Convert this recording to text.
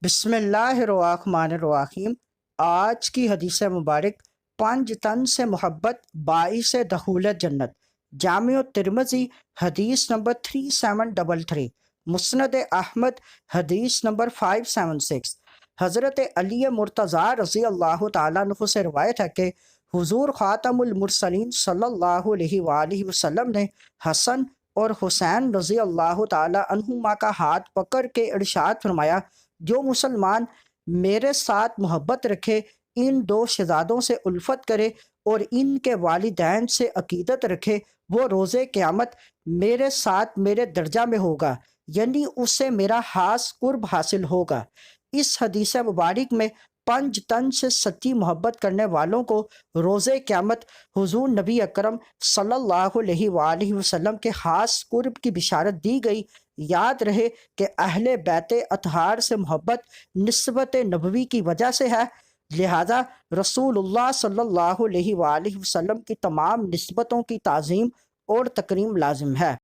بسم اللہ الرحمن الرحیم۔ آج کی حدیث مبارک، پنج تن سے محبت باعث دخول جنت۔ جامع ترمذی حدیث نمبر 3733، مسند احمد حدیث نمبر 576۔ حضرت علی مرتضیٰ رضی اللہ تعالیٰ عنہ سے روایت ہے کہ حضور خاتم المرسلین صلی اللہ علیہ وآلہ وسلم نے حسن اور حسین رضی اللہ تعالیٰ عنہما کا ہاتھ پکڑ کے ارشاد فرمایا، جو مسلمان میرے ساتھ محبت رکھے، ان دو شہزادوں سے الفت کرے اور ان کے والدین سے عقیدت رکھے، وہ روز قیامت میرے ساتھ میرے درجہ میں ہوگا، یعنی اس سے میرا خاص قرب حاصل ہوگا۔ اس حدیث مبارک میں پنج تن سے سچی محبت کرنے والوں کو روز قیامت حضور نبی اکرم صلی اللہ علیہ وآلہ وسلم کے خاص قرب کی بشارت دی گئی۔ یاد رہے کہ اہل بیت اطہار سے محبت نسبت نبوی کی وجہ سے ہے، لہذا رسول اللہ صلی اللہ علیہ وآلہ وسلم کی تمام نسبتوں کی تعظیم اور تکریم لازم ہے۔